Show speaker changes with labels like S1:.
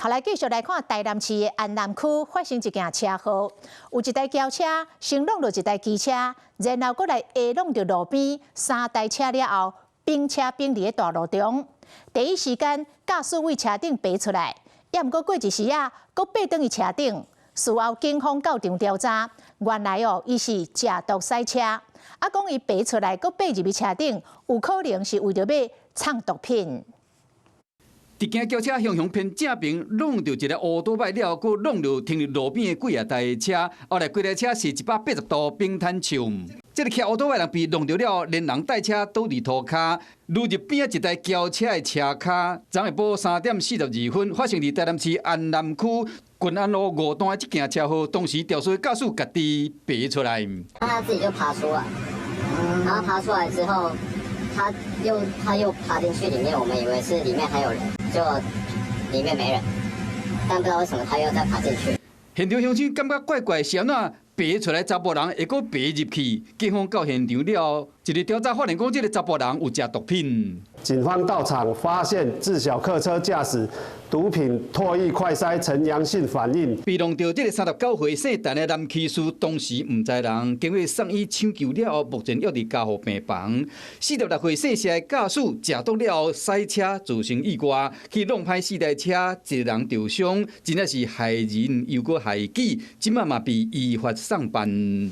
S1: 後來繼續來看台南市的安南區發生一件車禍，有一台轎車先撞到一台機車，然後佫來下撞到路邊3台車了後，並車並離大路中，第一時間駕駛位車頂爬出來，也毋過過一時啊，佫爬倒去車頂。事後警方到場調查，原來伊是食毒駛車，講伊爬出來佫爬入去車頂，有可能是為着要藏毒品。
S2: 一件轎車向偏正邊撞到一個烏多擺了，佫撞到停佇路邊的幾台車，後來幾台車是180度平坦衝。這個騎烏多擺人被撞到了，連人帶車倒佇塗骹，愈入邊一台轎車的車骹。昨下晡3點42分，發生佇台南市安南區均安路5段的這件車禍，當時肇事駕駛家己爬出來，
S3: 他自己就爬出來，然後爬出來之後，他又爬進去裡面，我們以為是裡面還有人，就裡面沒人，但不知道為什麼他又再爬進去。
S2: 現場鄉親感覺怪怪，是安怎爬出來查甫人會佫爬入去？警方到現場了，一日調查發現講，這個查甫人有食毒品。
S4: 警方到場發現自小客車駕駛毒品唾液快篩呈陽性反應。
S2: 被撞到這個39歲姓陳的男騎士，當時唔知人，經過送醫搶救了後，目前約佇加護病房。46歲姓謝的駕駛食毒了後駛車造成意外，去弄歹4台車，一個人受傷，真正是害人又佫害己，今嘛被依法送辦。